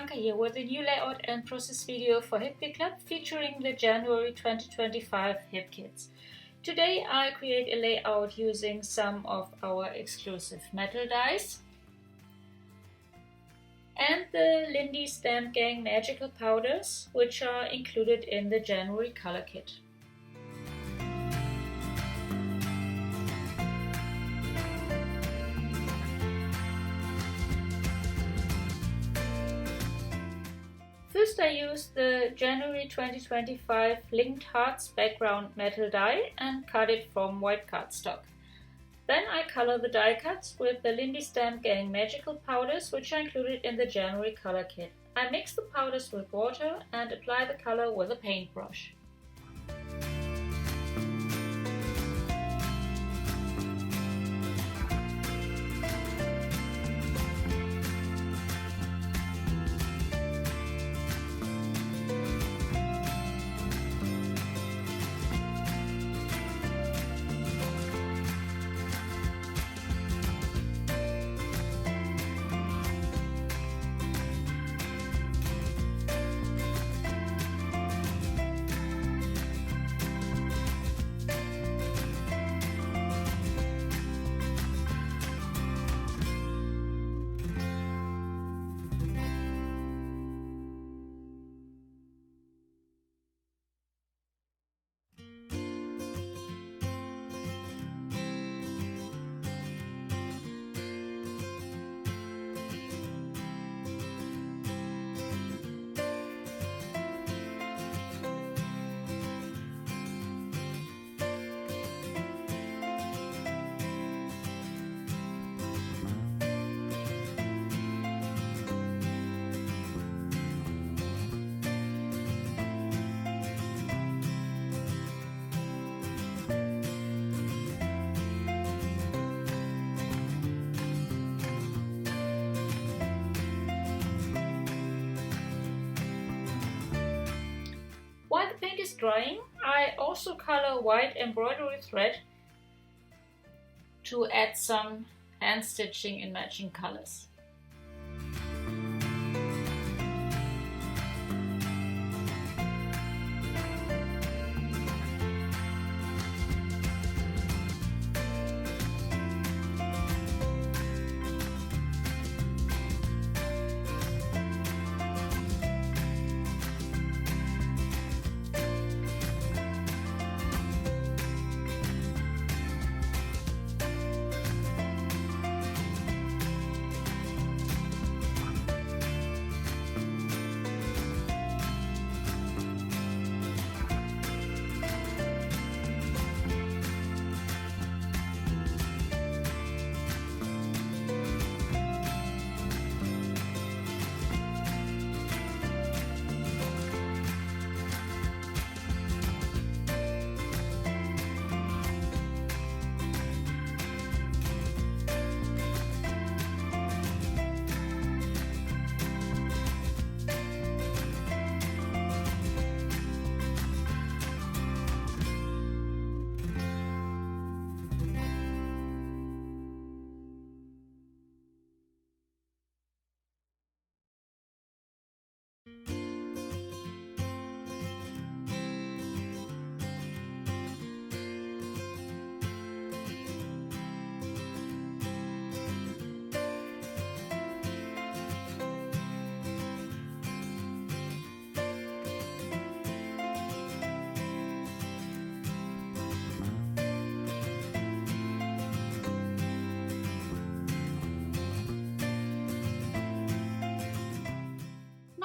Anke here with a new layout and process video for Hip Kit Club featuring the January 2025 Hip Kits. Today I create a layout using some of our exclusive metal dies and the Lindy Stamp Gang magical powders, which are included in the January color kit. First I used the January 2025 Linked Hearts background metal die and cut it from white cardstock. Then I color the die cuts with the Lindy Stamp Gang magical powders, which are included in the January color kit. I mix the powders with water and apply the color with a paintbrush. While the paint is drying, I also color white embroidery thread to add some hand stitching in matching colors.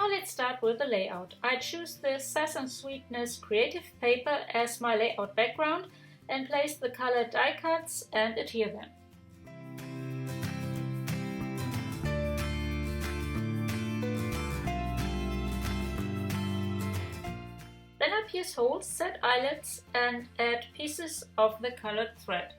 Let's start with the layout. I choose the Sass & Sweetness Creative Paper as my layout background and place the colored die cuts and adhere them. Then I pierce holes, set eyelets and add pieces of the colored thread.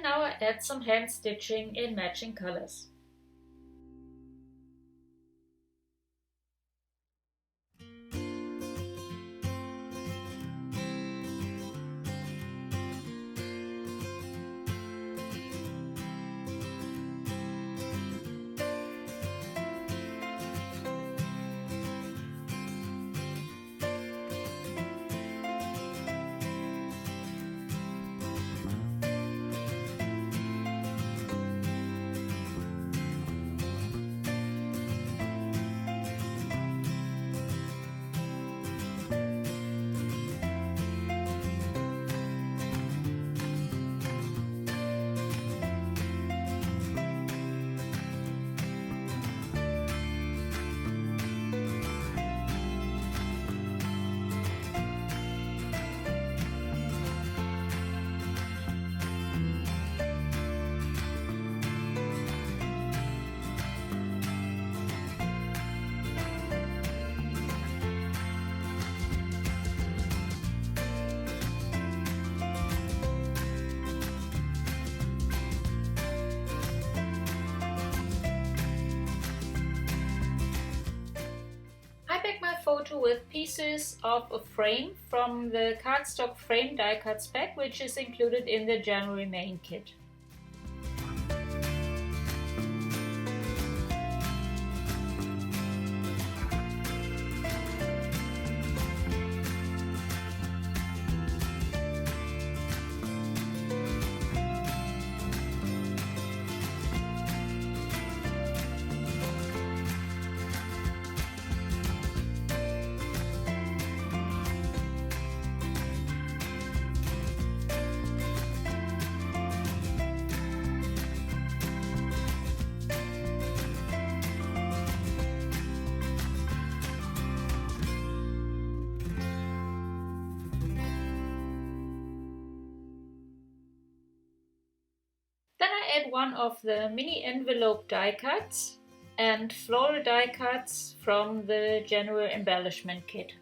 And now I add some hand stitching in matching colors. I back my photo with pieces of a frame from the cardstock frame die cuts pack, which is included in the January main kit. Then I add one of the mini envelope die cuts and floral die cuts from the January embellishment kit.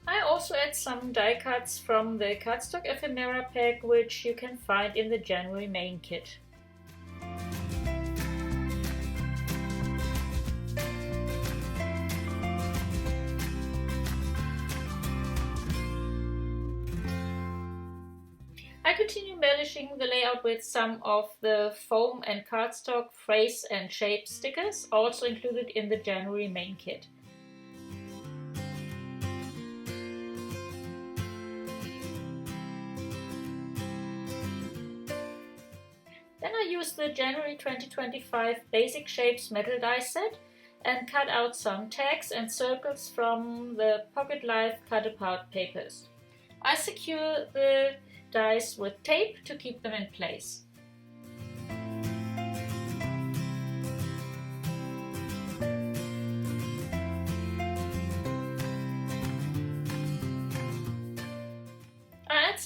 I also add some die cuts from the cardstock ephemera pack, which you can find in the January main kit. I continue embellishing the layout with some of the foam and cardstock phrase and shape stickers, also included in the January main kit. Then I use the January 2025 Basic Shapes metal die set and cut out some tags and circles from the Pocket Life cut apart papers. I secure the dies with tape to keep them in place.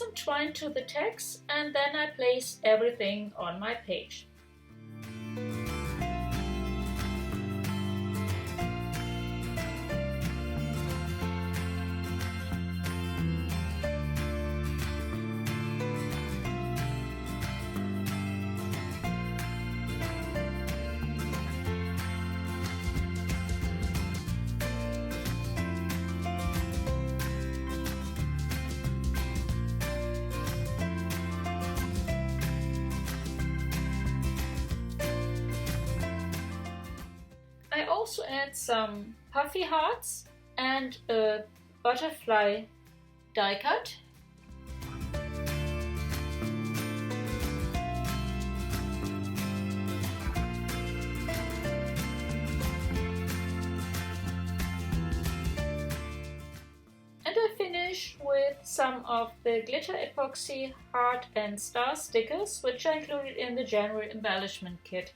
some twine to the text and then I place everything on my page. I also add some puffy hearts and a butterfly die cut. And I finish with some of the glitter epoxy heart and star stickers, which I included in the January embellishment kit.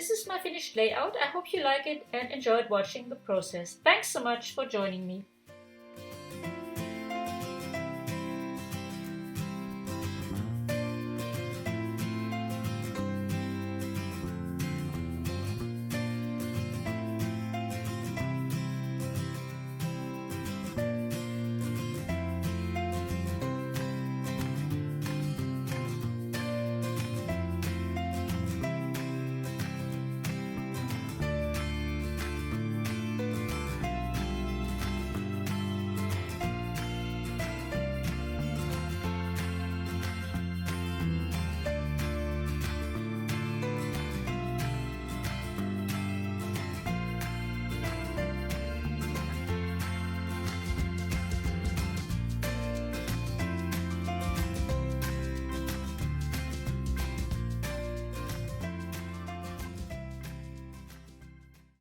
This is my finished layout. I hope you like it and enjoyed watching the process. Thanks so much for joining me.